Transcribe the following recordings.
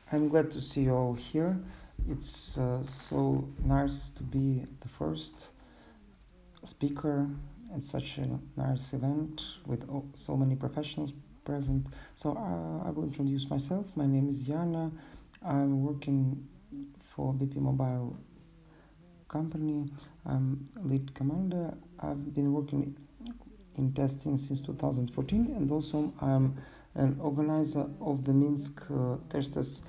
I'm glad to see you all here. It's so nice to be the first speaker at such a nice event with so many professionals present. So I will introduce myself. My name is Yana. I'm working for BP Mobile company. I'm lead commander. I've been working in testing since 2014, and also I'm an organizer of the Minsk Testers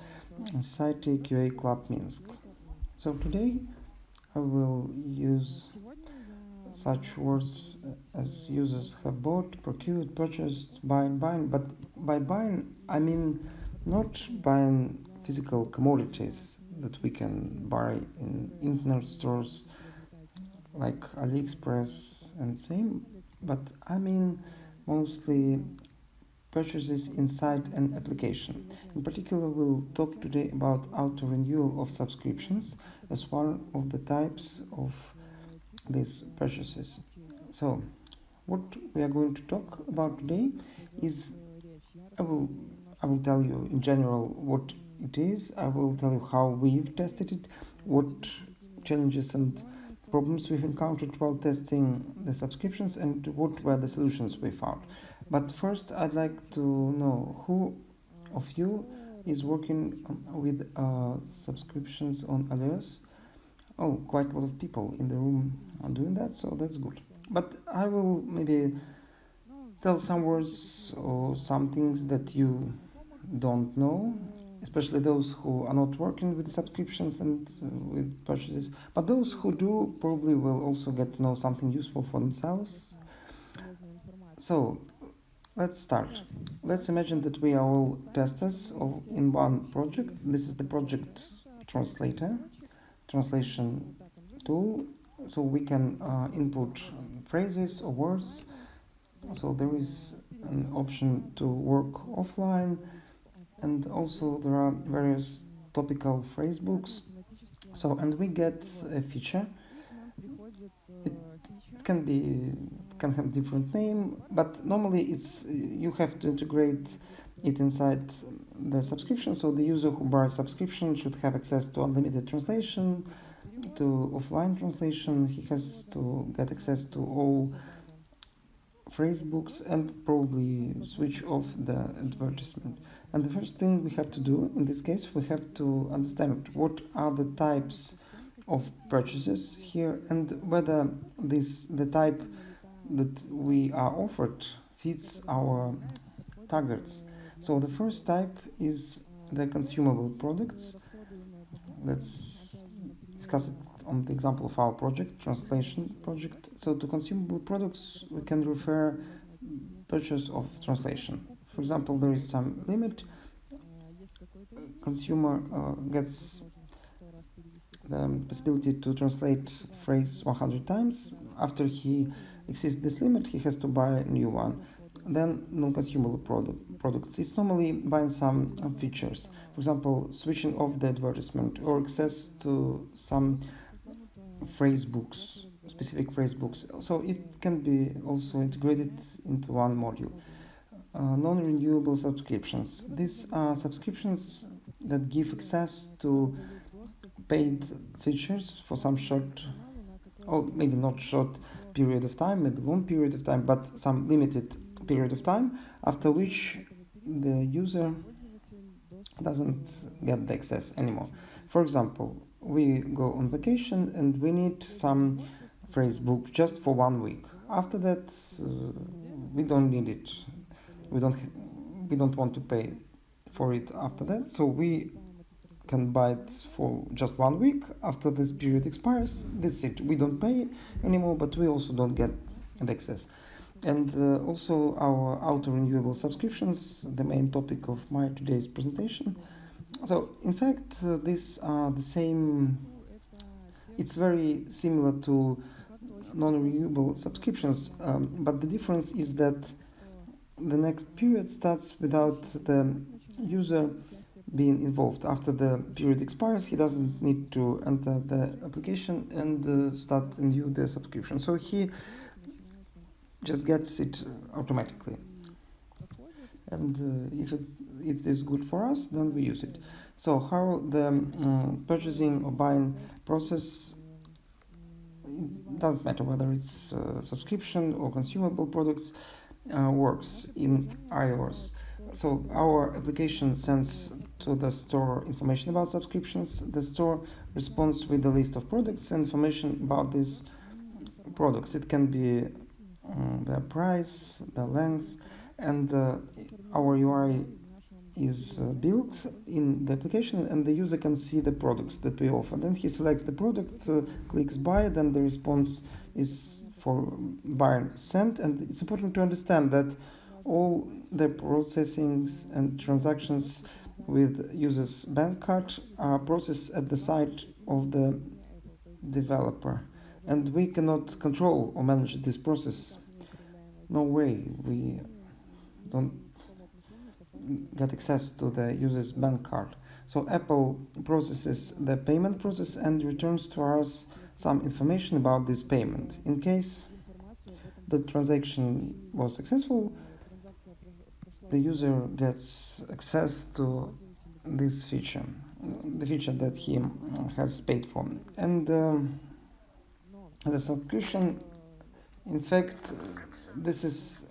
Society QA Club Minsk. So today I will use such words as users have bought, procured, purchased, buying, but by buying I mean not buying physical commodities that we can buy in internet stores like AliExpress and same, but I mean mostly purchases inside an application. In particular, we'll talk today about auto-renewal of subscriptions as one of the types of these purchases. So, what we are going to talk about today is I will I will tell you in general what it is. I will tell you how we've tested it, what challenges and problems we've encountered while testing the subscriptions, and what were the solutions we found. But first, I'd like to know who of you is working with subscriptions on iOS. Oh, quite a lot of people in the room are doing that, so that's good. But I will maybe tell some words or some things that you don't know, especially those who are not working with subscriptions and with purchases. But those who do probably will also get to know something useful for themselves. So let's start. Let's imagine that we are all testers in one project. This is the project translator, translation tool. So we can input phrases or words. So there is an option to work offline, and also there are various topical phrase books. So and we get a feature. It can be can have different name, but normally it's you have to integrate it inside the subscription. So the user who buys subscription should have access to unlimited translation, to offline translation. He has to get access to all phrase books and probably switch off the advertisement. And the first thing we have to do in this case, we have to understand what are the types of purchases here and whether the type that we are offered fits our targets. So the first type is the consumable products. Let's discuss it on the example of our project, translation project. So to consumable products, we can refer purchase of translation. For example, there is some limit. Consumer gets the possibility to translate phrase 100 times. After he exceeds this limit, he has to buy a new one. Then non-consumable products. It's normally buying some features. For example, switching off the advertisement or access to some phrase books, specific phrase books. So it can be also integrated into one module. Non-renewable subscriptions. These are subscriptions that give access to paid features for some short, or maybe not short period of time, maybe long period of time, but some limited period of time, after which the user doesn't get the access anymore. For example, we go on vacation and we need some phrase book just for 1 week. After that, we don't need it. We don't want to pay for it after that. So we can buy it for just 1 week. After this period expires, that's it. We don't pay anymore, but we also don't get the access. And also our auto-renewable subscriptions, the main topic of my today's presentation. So in fact, these are the same. It's very similar to non-renewable subscriptions, but the difference is that the next period starts without the user being involved. After the period expires, he doesn't need to enter the application and start renew the subscription. So he just gets it automatically. And it is good for us, then we use it. So how the purchasing or buying process, it doesn't matter whether it's subscription or consumable products, works in iOS. So our application sends to the store information about subscriptions. The store responds with a list of products and information about these products. It can be the price, the length, and our UI is built in the application, and the user can see the products that we offer. Then he selects the product, clicks buy, then the response is for buyer sent. And it's important to understand that all the processings and transactions with user's bank card are processed at the side of the developer, and we cannot control or manage this process. No way, we don't get access to the user's bank card. So Apple processes the payment process and returns to us some information about this payment. In case the transaction was successful, the user gets access to this feature, the feature that he has paid for. And the subscription, in fact, this is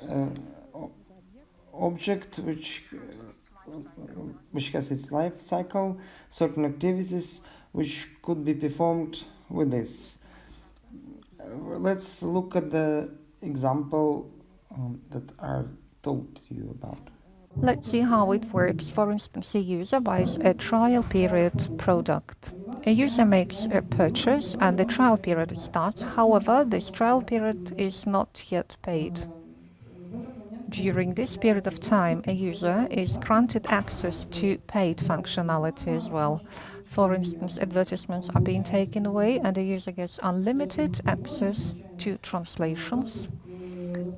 object which has its life cycle, certain activities which could be performed with this. Let's look at the example that I've told you about. Let's see how it works. For instance, a user buys a trial period product. A user makes a purchase and the trial period starts. However, this trial period is not yet paid. During this period of time, a user is granted access to paid functionality as well. For instance, advertisements are being taken away and the user gets unlimited access to translations,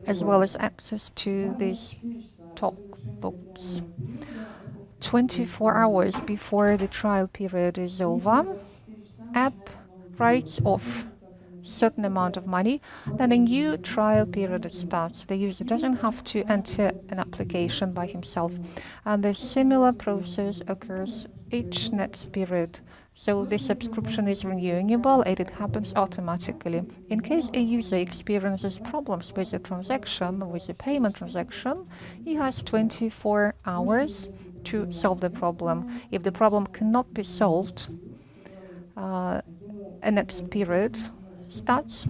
as well as access to these talk books. 24 hours before the trial period is over, app writes off certain amount of money, then a new trial period starts. The user doesn't have to enter an application by himself, and the similar process occurs each next period. So the subscription is renewable and it happens automatically. In case a user experiences problems with a transaction, with a payment transaction, he has 24 hours to solve the problem. If the problem cannot be solved, a next period starts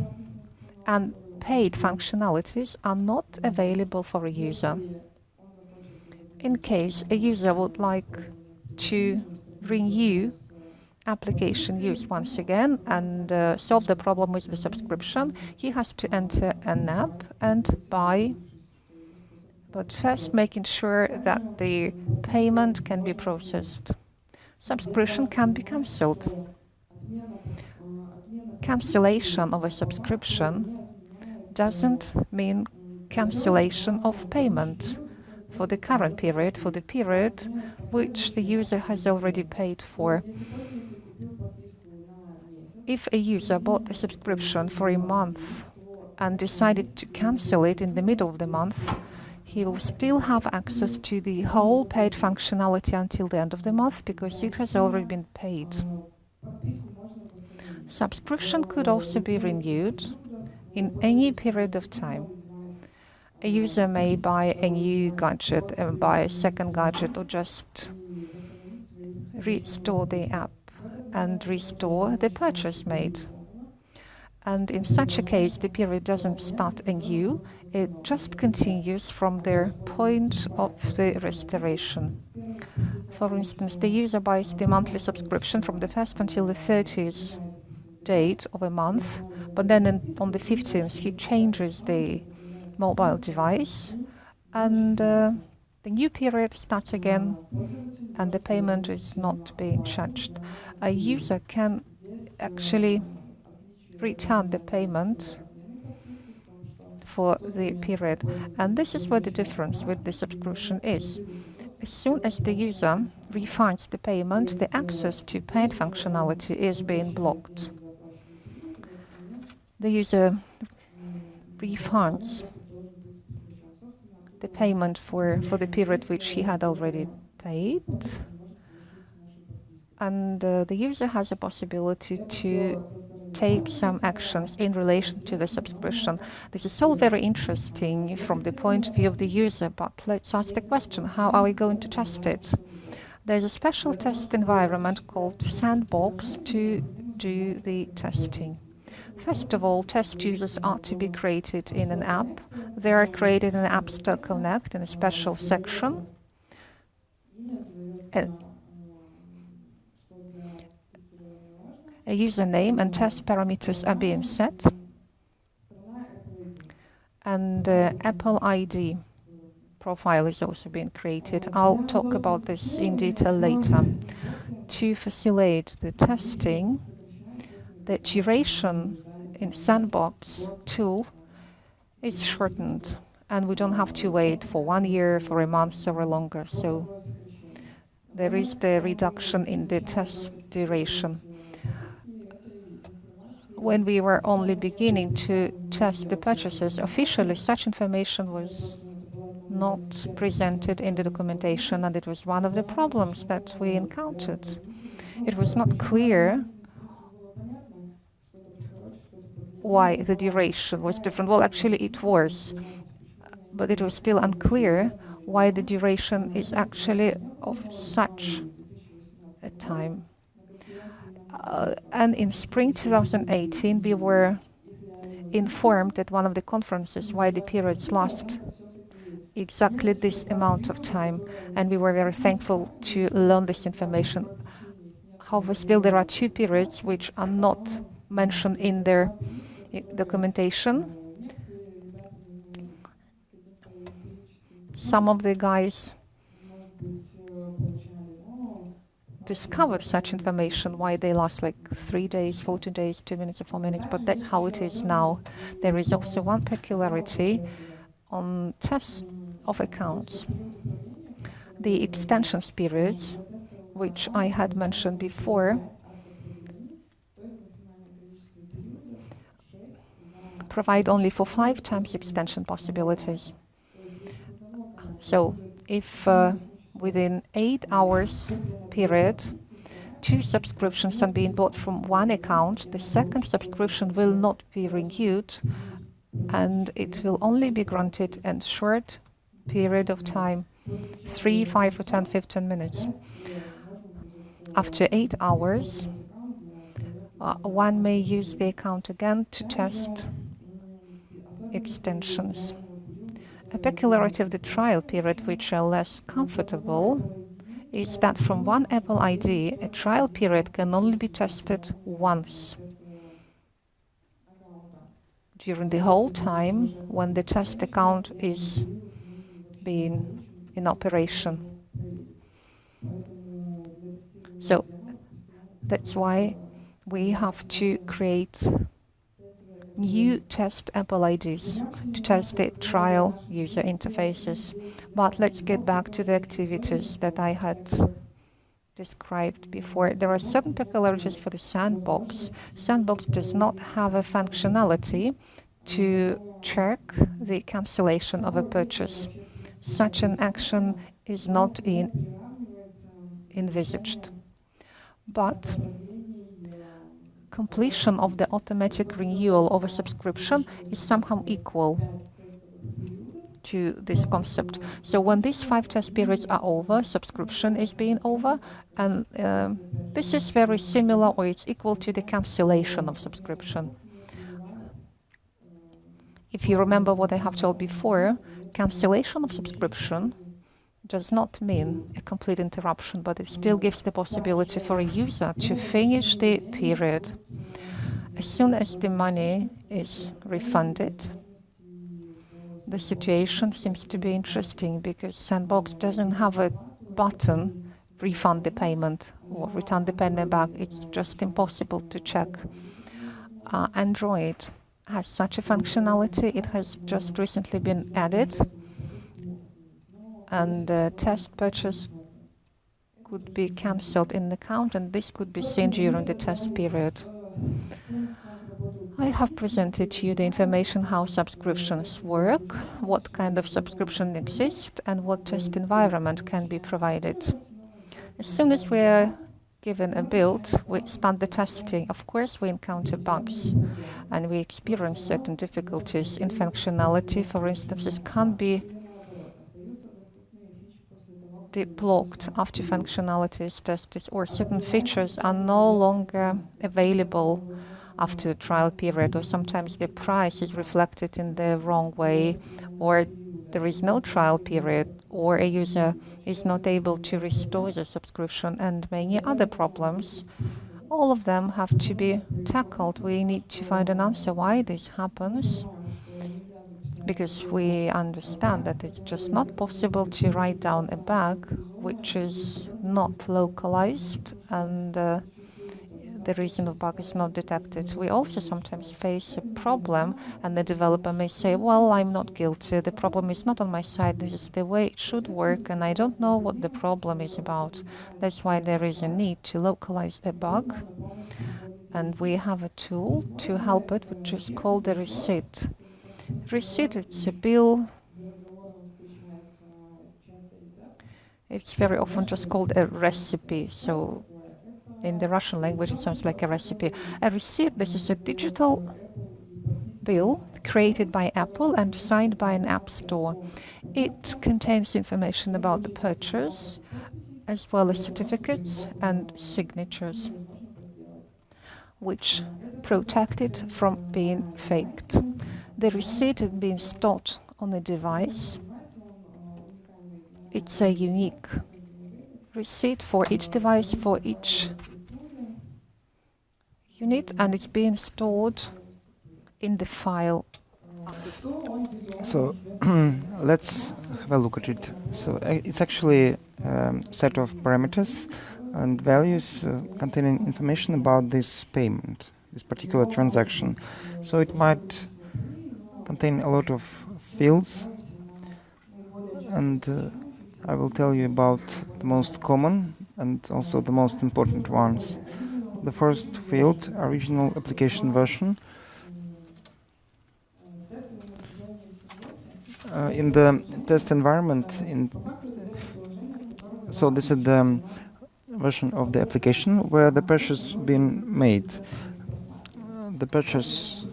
and paid functionalities are not available for a user. In case a user would like to renew application use once again and solve the problem with the subscription, he has to enter an app and buy, but first making sure that the payment can be processed. Subscription can be cancelled. Cancellation of a subscription doesn't mean cancellation of payment for the current period, for the period which the user has already paid for. If a user bought a subscription for a month and decided to cancel it in the middle of the month, he will still have access to the whole paid functionality until the end of the month because it has already been paid. Subscription could also be renewed in any period of time. A user may buy a new gadget and buy a second gadget or just restore the app and restore the purchase made. And in such a case, the period doesn't start anew, it just continues from the point of the restoration. For instance, the user buys the monthly subscription from the 1st until the 30th date of a month, but then on the 15th he changes the mobile device and the new period starts again and the payment is not being charged. A user can actually return the payment for the period, and this is where the difference with the subscription is. As soon as the user refunds the payment, the access to paid functionality is being blocked. The user refunds the payment for the period which he had already paid, and the user has a possibility to take some actions in relation to the subscription. This is all very interesting from the point of view of the user, but let's ask the question, how are we going to test it? There's a special test environment called Sandbox to do the testing. First of all, test users are to be created in an app. They are created in App Store Connect in a special section. A username and test parameters are being set. And Apple ID profile is also being created. I'll talk about this in detail later. To facilitate the testing, the duration in Sandbox tool is shortened, and we don't have to wait for 1 year, for a month, or longer. So there is the reduction in the test duration. When we were only beginning to test the purchases, officially such information was not presented in the documentation, and it was one of the problems that we encountered. It was not clear why the duration was different. Well, actually it was, but it was still unclear why the duration is actually of such a time. And in spring 2018, we were informed at one of the conferences why the periods last exactly this amount of time, and we were very thankful to learn this information. However, still there are 2 periods which are not mentioned in their documentation. Some of the guys discovered such information, why they last like 3 days, 14 days, 2 minutes or 4 minutes, but that's how it is now. There is also one peculiarity on tests of accounts. The extensions periods, which I had mentioned before, provide only for 5 times extension possibilities. So if within 8 hours period, 2 subscriptions are being bought from one account, the second subscription will not be renewed, and it will only be granted in short period of time, 3, 5, or 10, 15 minutes. After 8 hours, one may use the account again to test extensions. A peculiarity of the trial period, which are less comfortable, is that from one Apple ID, a trial period can only be tested once during the whole time when the test account is being in operation. So that's why we have to create new test Apple IDs to test the trial user interfaces. But let's get back to the activities that I had described before. There are certain peculiarities for the Sandbox. Sandbox does not have a functionality to check the cancellation of a purchase. Such an action is not envisaged. But completion of the automatic renewal of a subscription is somehow equal to this concept. So when these 5 test periods are over, subscription is being over, and this is very similar, or it's equal to the cancellation of subscription. If you remember what I have told before, cancellation of subscription does not mean a complete interruption, but it still gives the possibility for a user to finish the period. As soon as the money is refunded, the situation seems to be interesting because Sandbox doesn't have a button, refund the payment or return the payment back. It's just impossible to check. Android has such a functionality. It has just recently been added, and test purchase could be cancelled in the account, and this could be seen during the test period. I have presented to you the information how subscriptions work, what kind of subscription exists, and what test environment can be provided. As soon as we are given a build, we start the testing. Of course, we encounter bugs and we experience certain difficulties in functionality. For instance, this can't be blocked after functionality is tested, or certain features are no longer available after the trial period, or sometimes the price is reflected in the wrong way, or there is no trial period, or a user is not able to restore the subscription, and many other problems. All of them have to be tackled. We need to find an answer why this happens, because we understand that it's just not possible to write down a bug which is not localized and the reason of bug is not detected. We also sometimes face a problem and the developer may say, well, I'm not guilty, the problem is not on my side, this is the way it should work and I don't know what the problem is about. That's why there is a need to localize a bug, and we have a tool to help it which is called a receipt. Receipt, it's a bill. It's very often just called a recipe. So in the Russian language, it sounds like a recipe. A receipt, this is a digital bill created by Apple and signed by an app store. It contains information about the purchase, as well as certificates and signatures, which protect it from being faked. The receipt is being stored on a device. It's a unique receipt for each device, for each unit, and it's being stored in the file. So let's have a look at it. So it's actually a set of parameters and values containing information about this payment, this particular transaction. So it might contain a lot of fields, and I will tell you about the most common and also the most important ones. The first field, original application version. In the test environment, so this is the version of the application where the purchase been made. The purchase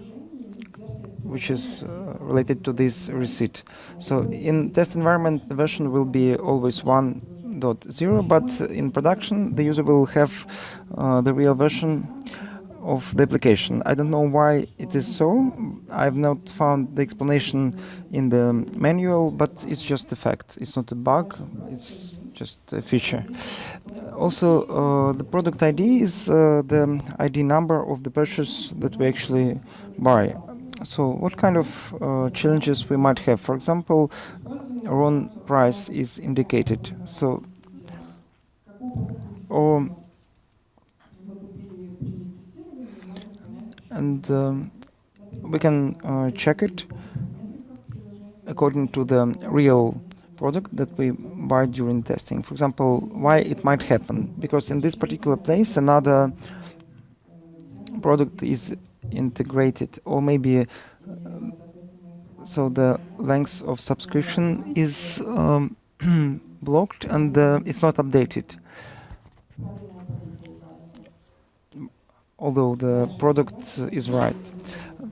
which is related to this receipt. So in test environment, the version will be always 1.0, but in production, the user will have the real version of the application. I don't know why it is so. I've not found the explanation in the manual, but it's just a fact. It's not a bug, it's just a feature. Also, the product ID is the ID number of the purchase that we actually buy. So what kind of challenges we might have? For example, wrong price is indicated. So, we can check it according to the real product that we buy during testing. For example, why it might happen? Because in this particular place, another product is integrated, or maybe so the length of subscription is blocked and it's not updated, although the product is right.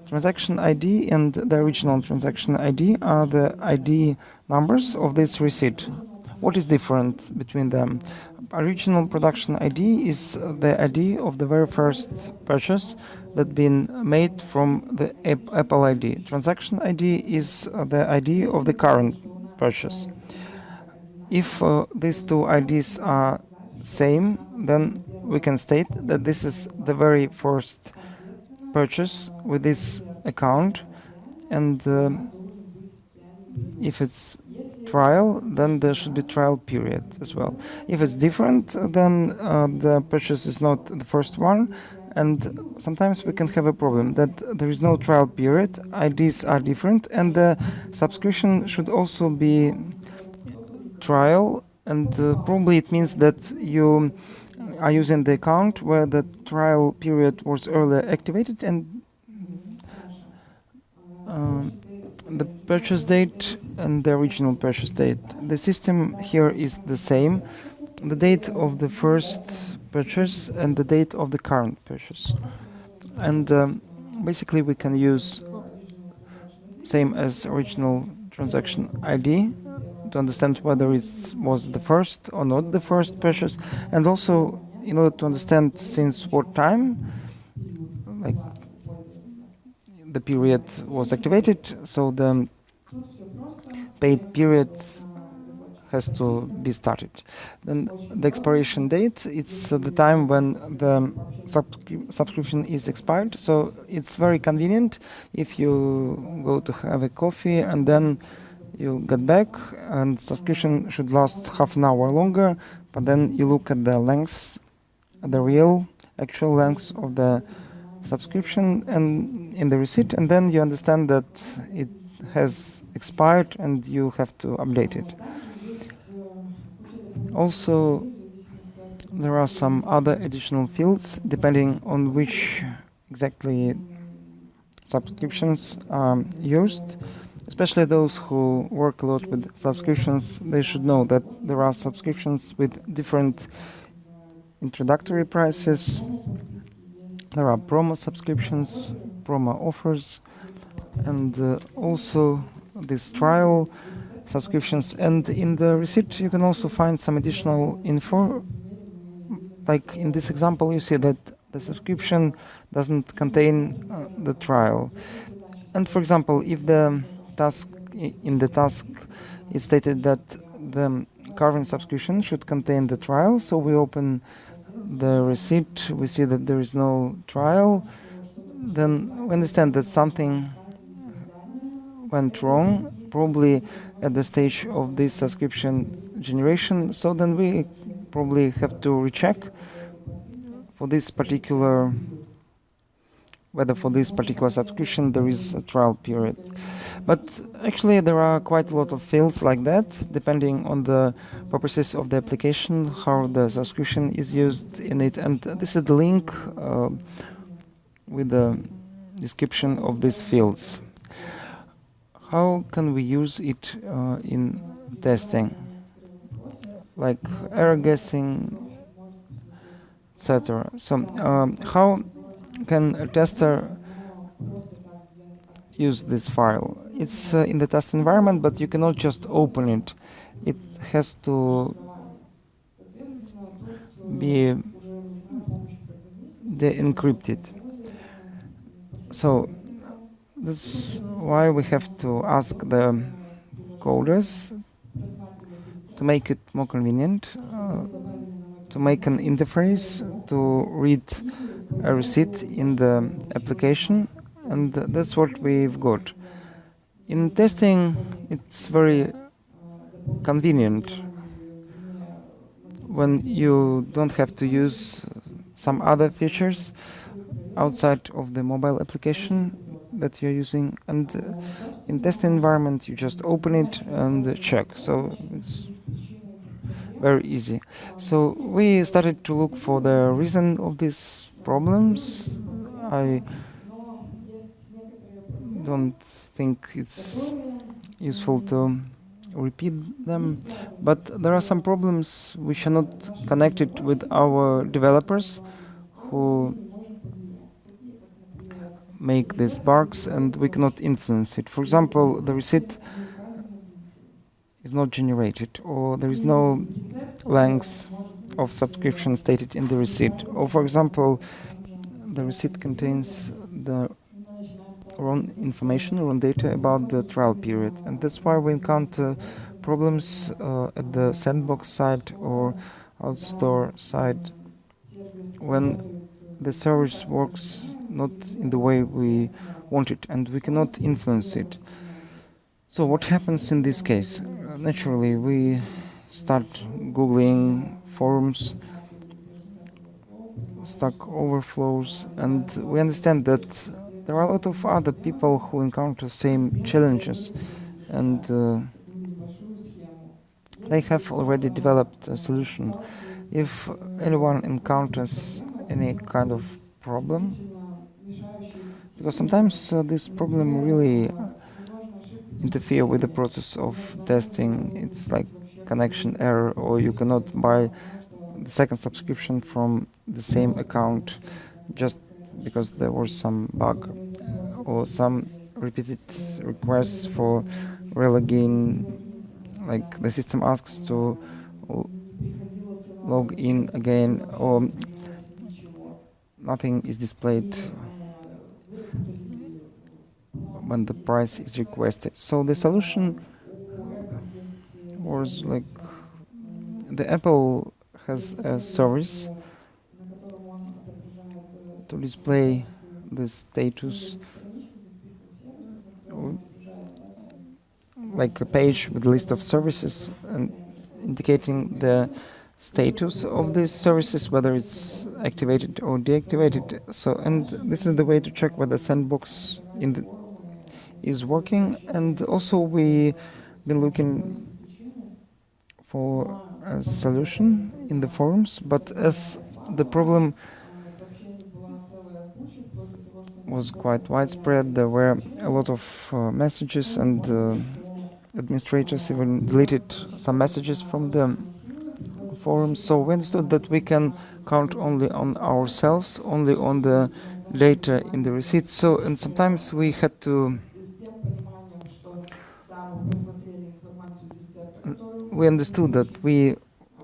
Transaction ID and the original transaction ID are the ID numbers of this receipt. What is different between them? Original production ID is the ID of the very first purchase that been made from the Apple ID. Transaction ID is the ID of the current purchase. If these two IDs are same, then we can state that this is the very first purchase with this account, and if it's trial, then there should be trial period as well. If it's different, then the purchase is not the first one, and sometimes we can have a problem that there is no trial period, IDs are different, and the subscription should also be trial, and probably it means that you are using the account where the trial period was earlier activated, and The purchase date and the original purchase date. The system here is the same. The date of the first purchase and the date of the current purchase. And basically we can use same as original transaction ID to understand whether it was the first or not the first purchase, and also in order to understand since what time, like the period was activated, so the paid period has to be started. Then the expiration date, it's the time when the subscription is expired. So it's very convenient if you go to have a coffee and then you get back and subscription should last half an hour longer, but then you look at the length, the real actual length of the subscription and in the receipt, and then you understand that it has expired and you have to update it. Also, there are some other additional fields depending on which exactly subscriptions are used. Especially those who work a lot with subscriptions, they should know that there are subscriptions with different introductory prices. There are promo subscriptions, promo offers, and also this trial subscriptions. And in the receipt you can also find some additional info. Like in this example, you see that the subscription doesn't contain the trial. And for example, if the task in the task is stated that the current subscription should contain the trial, so we open the receipt, we see that there is no trial, then we understand that something went wrong, probably at the stage of this subscription generation. So then we probably have to recheck for this particular, whether for this particular subscription there is a trial period. But actually there are quite a lot of fields like that, depending on the purposes of the application, how the subscription is used in it. And this is the link with the description of these fields. How can we use it in testing? Like error guessing, etc. So how can a tester use this file? It's in the test environment, but you cannot just open it. It has to be de-encrypted. So this is why we have to ask the coders to make it more convenient, to make an interface to read a receipt in the application, and that's what we've got. In testing, it's very convenient when you don't have to use some other features outside of the mobile application that you're using, and in testing environment you just open it and check. So it's very easy. So we started to look for the reason of these problems. I don't think it's useful to repeat them, but there are some problems which are not connected with our developers who make these bugs, and we cannot influence it. For example, the receipt is not generated, or there is no length of subscription stated in the receipt, or for example, the receipt contains the wrong information, wrong data about the trial period, and that's why we encounter problems at the Sandbox side or outstore side when the service works not in the way we want it, and we cannot influence it. So what happens in this case? Naturally, we start Googling forums, Stack Overflows, and we understand that there are a lot of other people who encounter same challenges, and they have already developed a solution. If anyone encounters any kind of problem, because sometimes this problem really interfere with the process of testing. It's like connection error, or you cannot buy the second subscription from the same account just because there was some bug or some repeated requests for relogin, like the system asks to log in again, or nothing is displayed when the price is requested. So the solution was like the Apple has a service to display the status, like a page with a list of services and indicating the status of these services, whether it's activated or deactivated. So, and this is the way to check whether Sandbox is working. And also we've been looking for a solution in the forums, but as the problem was quite widespread, there were a lot of messages, and administrators even deleted some messages from the forums. So we understood that we can count only on ourselves, only on the data in the receipts. So, and sometimes we had to we understood that we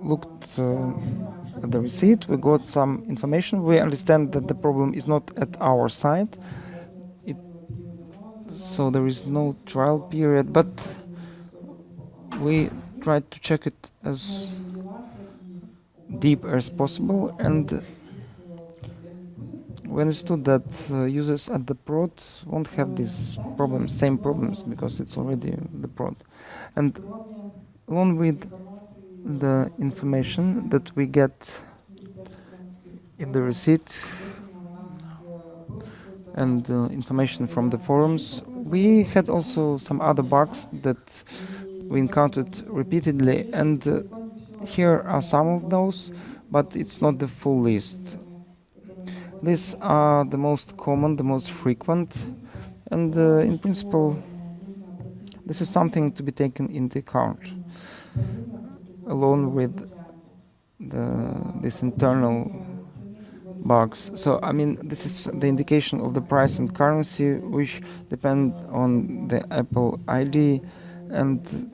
looked at the receipt, we got some information, we understand that the problem is not at our side, so there is no trial period, but we tried to check it as deep as possible, and we understood that users at the prod won't have these problems, same problems, because it's already the prod. And along with the information that we get in the receipt and information from the forums, we had also some other bugs that we encountered repeatedly, and here are some of those, but it's not the full list. These are the most common, the most frequent, and in principle this is something to be taken into account along with this internal bugs. So I mean, this is the indication of the price and currency, which depend on the Apple ID, and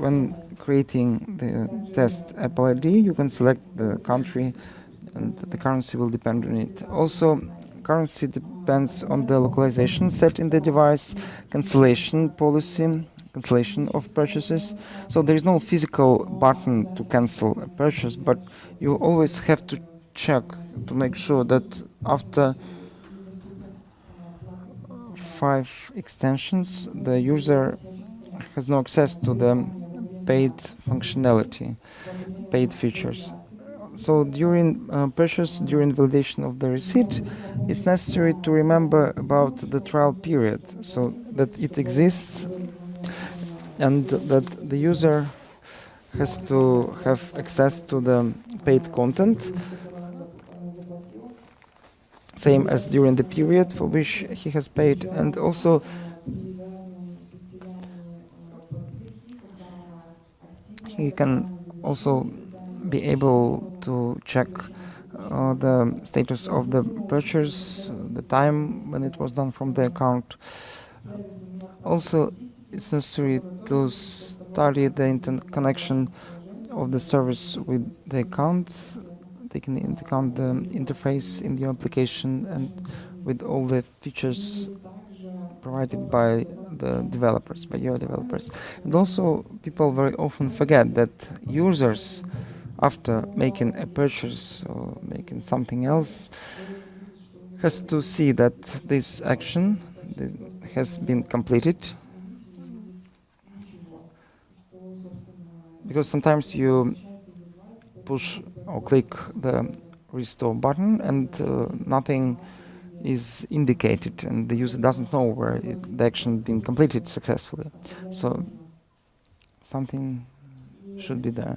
when creating the test Apple ID, you can select the country and the currency will depend on it. Also, currency depends on the localization set in the device, cancellation policy, cancellation of purchases. So there is no physical button to cancel a purchase, but you always have to check to make sure that after 5 extensions, the user has no access to the paid functionality, paid features. So during purchase, during validation of the receipt, it's necessary to remember about the trial period, so that it exists and that the user has to have access to the paid content, same as during the period for which he has paid. And also he can also be able to check the status of the purchase, the time when it was done from the account. Also, it's necessary to study the interconnection of the service with the account, taking into account the interface in the application and with all the features provided by the developers, by your developers. And also, people very often forget that users, after making a purchase or making something else, has to see that this action has been completed. Because sometimes you push or click the restore button and nothing is indicated, and the user doesn't know where the action been completed successfully. So something should be there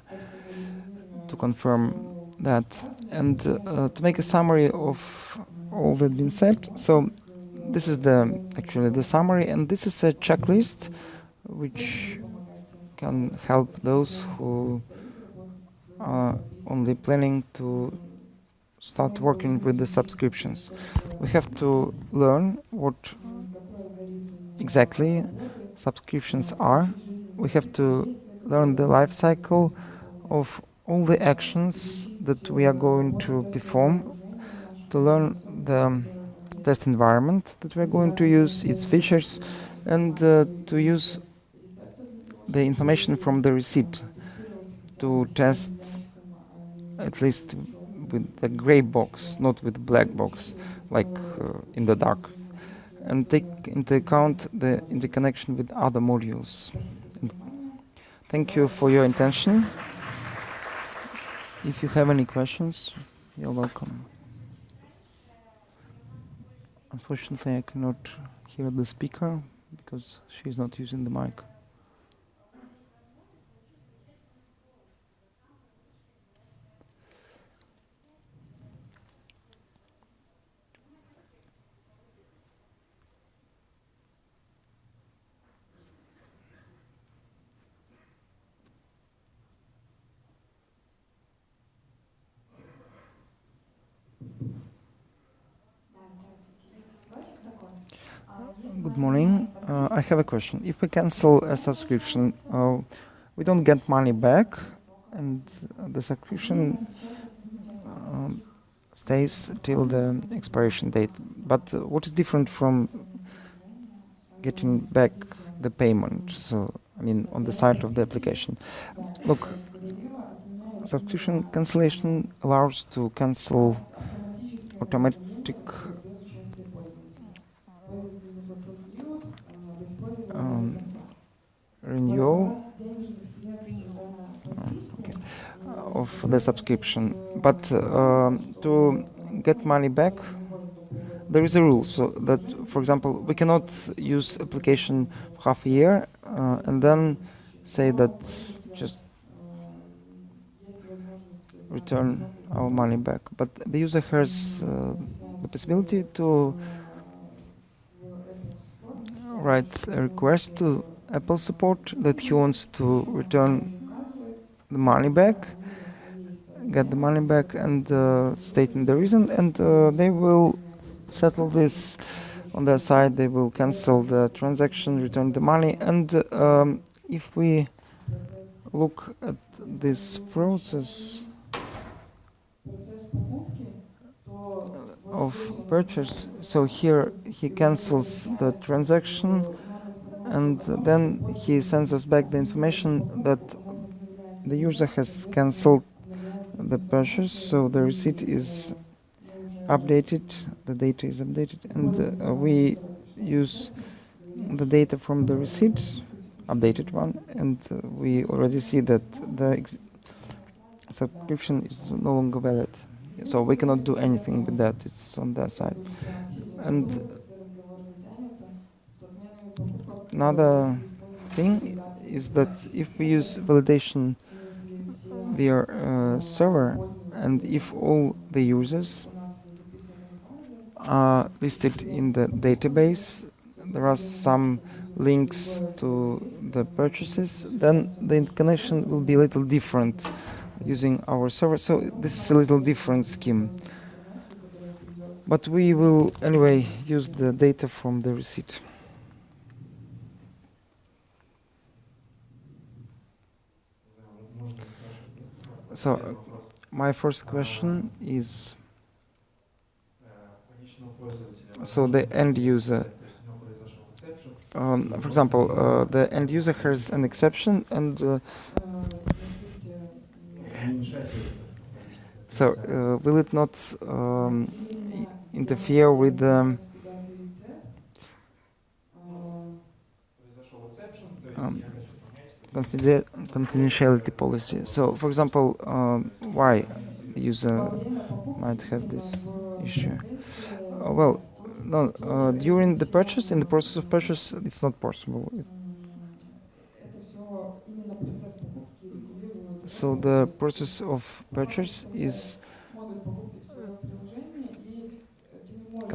to confirm that. And to make a summary of all that been said, so this is actually the summary, and this is a checklist which can help those who are only planning to start working with the subscriptions. We have to learn what exactly subscriptions are. We have to learn the life cycle of all the actions that we are going to perform, to learn the test environment that we're going to use, its features, and to use the information from the receipt to test at least with the gray box, not with black box, like in the dark, and take into account the interconnection with other modules. And thank you for your attention. If you have any questions, you're welcome. Unfortunately, I cannot hear the speaker because she's not using the mic. Good morning. I have a question. If we cancel a subscription, we don't get money back, and the subscription stays till the expiration date. But what is different from getting back the payment? So, I mean, on the side of the application. Look, subscription cancellation allows to cancel automatic renewal of the subscription, but to get money back, there is a rule. So that, for example, we cannot use application for half a year and then say that just return our money back. But the user has the possibility to write a request to Apple support that he wants to return the money back, get the money back, and stating the reason, and they will settle this on their side. They will cancel the transaction, return the money, and if we look at this process of purchase, so here he cancels the transaction and then he sends us back the information that the user has cancelled the purchase, so the receipt is updated, the data is updated, and we use the data from the receipt, updated one, and we already see that the subscription is no longer valid. So we cannot do anything with that, it's on their side. And another thing is that if we use validation via server, and if all the users are listed in the database, there are some links to the purchases, then the connection will be a little different using our server. So this is a little different scheme. But we will anyway use the data from the receipt. So my first question is, so the end user, for example, the end user has an exception, and so will it not interfere with the confidentiality policy? So, for example, why the user might have this issue? Well, no, during the purchase, in the process of purchase, it's not possible. So the process of purchase is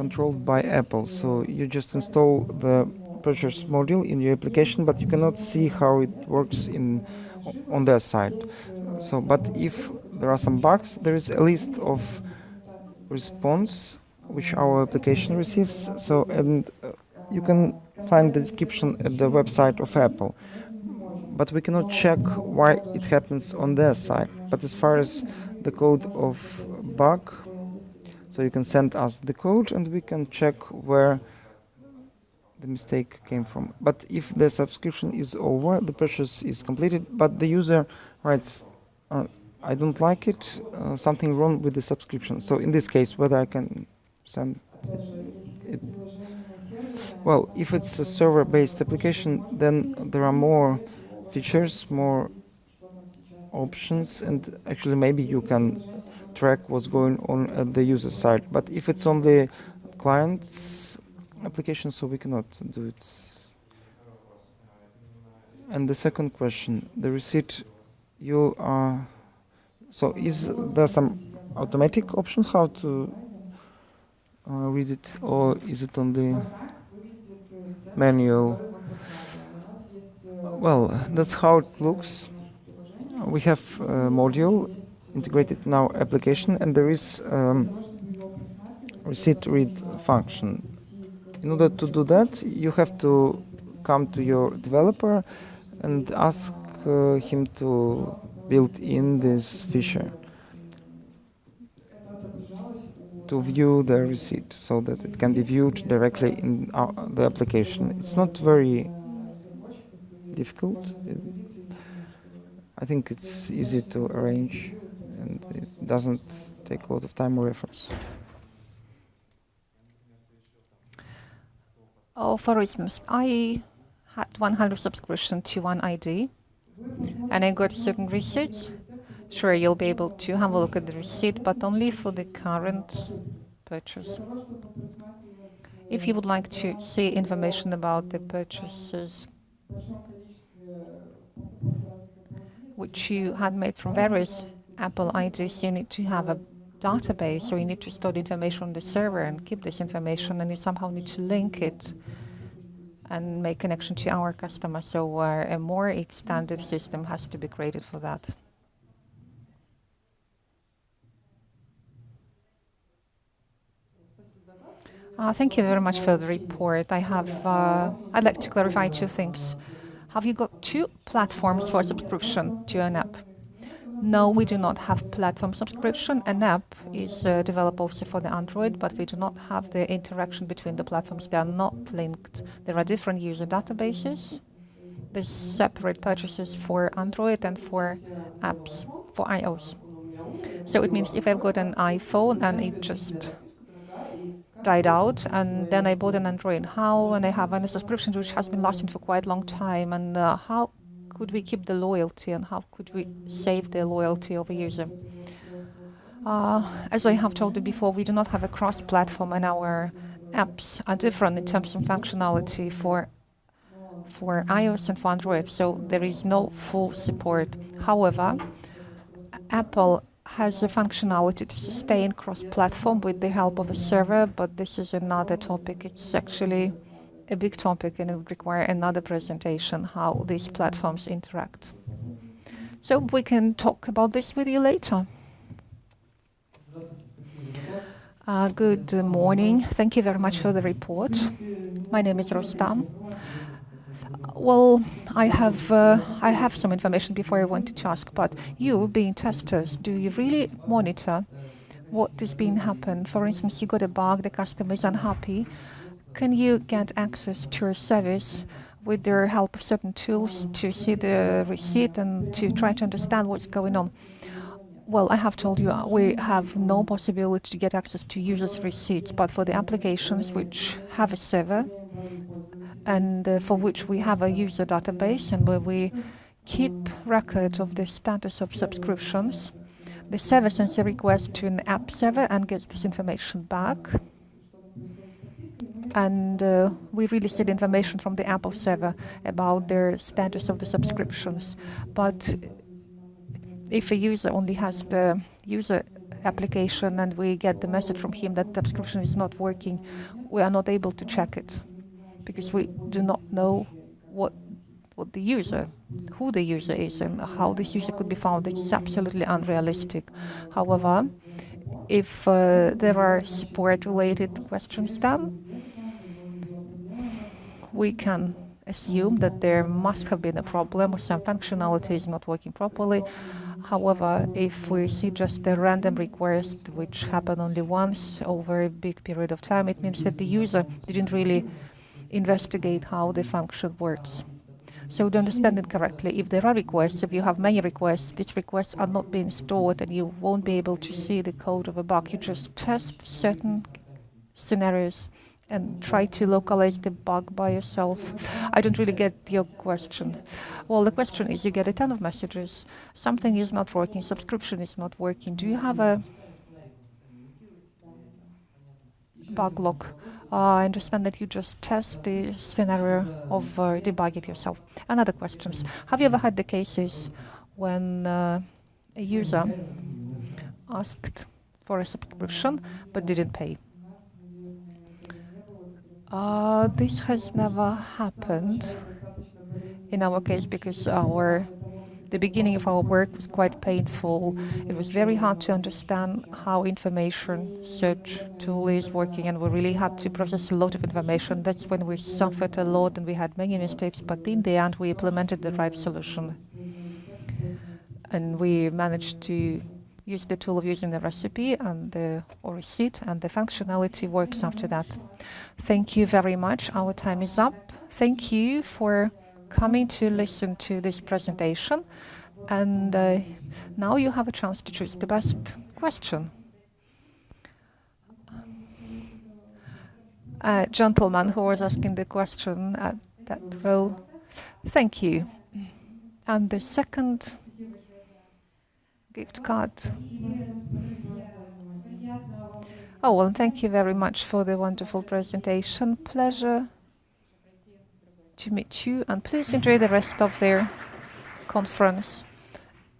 controlled by Apple. So you just install the purchase module in your application, but you cannot see how it works on their side. So, but if there are some bugs, there is a list of response which our application receives. So, and you can find the description at the website of Apple. But we cannot check why it happens on their side. But as far as the code of bug, so you can send us the code and we can check where the mistake came from. But if the subscription is over, the purchase is completed, but the user writes, I don't like it, something wrong with the subscription. So in this case, whether I can send it. Well, if it's a server-based application, then there are more features, more options, and actually maybe you can track what's going on at the user side. But if it's only client's application, so we cannot do it. And the second question, the receipt, you are, so is there some automatic option how to read it, or is it only manual? Well, that's how it looks. We have a module integrated in our application, and there is receipt read function. In order to do that, you have to come to your developer and ask him to build in this feature to view the receipt so that it can be viewed directly in the application. It's not very difficult. I think it's easy to arrange and it doesn't take a lot of time or efforts. Oh, for instance, I had 100 subscription to one ID and I got certain receipts. Sure, you'll be able to have a look at the receipt, but only for the current purchase. If you would like to see information about the purchases which you had made from various Apple IDs, you need to have a database, or you need to store the information on the server and keep this information, and you somehow need to link it and make connection to our customer. So a more extended system has to be created for that. Thank you very much for the report. I'd like to clarify two things. Have you got two platforms for subscription to an app? No, we do not have platform subscription. An app is developed also for the Android, but we do not have the interaction between the platforms. They are not linked. There are different user databases. There's separate purchases for Android and for apps for iOS. So it means if I've got an iPhone and it just died out, and then I bought an Android, and I have a subscription which has been lasting for quite a long time, and how could we keep the loyalty and how could we save the loyalty of a user? As I have told you before, we do not have a cross-platform, and our apps are different in terms of functionality for iOS and for Android, so there is no full support. However, Apple has a functionality to sustain cross-platform with the help of a server, but this is another topic. It's actually a big topic and it would require another presentation, how these platforms interact. So we can talk about this with you later. Good morning. Thank you very much for the report. My name is Rostam. Well, I have some information before I wanted to ask, but you, being testers, do you really monitor what is being happened? For instance, you got a bug, the customer is unhappy. Can you get access to your service with the help of certain tools to see the receipt and to try to understand what's going on? Well, I have told you we have no possibility to get access to users' receipts, but for the applications which have a server, and for which we have a user database and where we keep record of the status of subscriptions, the server sends a request to an app server and gets this information back. And we release the information from the Apple server about their status of the subscriptions. But if a user only has the user application and we get the message from him that the subscription is not working, we are not able to check it because we do not know what the user, who the user is and how this user could be found. It's absolutely unrealistic. However, if there are support-related questions then, we can assume that there must have been a problem or some functionality is not working properly. However, if we see just a random request which happened only once over a big period of time, it means that the user didn't really investigate how the function works. So to understand it correctly, if there are requests, if you have many requests, these requests are not being stored and you won't be able to see the code of a bug. You just test certain scenarios and try to localize the bug by yourself. I don't really get your question. Well, the question is you get a ton of messages. Something is not working, subscription is not working. Do you have a bug log? I understand that you just test the scenario of debug it yourself. Another questions. Have you ever had the cases when a user asked for a subscription but didn't pay? This has never happened in our case because the beginning of our work was quite painful. It was very hard to understand how information search tool is working and we really had to process a lot of information. That's when we suffered a lot and we had many mistakes, but in the end we implemented the right solution. And we managed to use the tool of using the recipe and or receipt, and the functionality works after that. Thank you very much. Our time is up. Thank you for coming to listen to this presentation. And now you have a chance to choose the best question. Gentleman who was asking the question at that row. Thank you. And the second gift card. Oh, well, thank you very much for the wonderful presentation. Pleasure to meet you, and please enjoy the rest of their conference.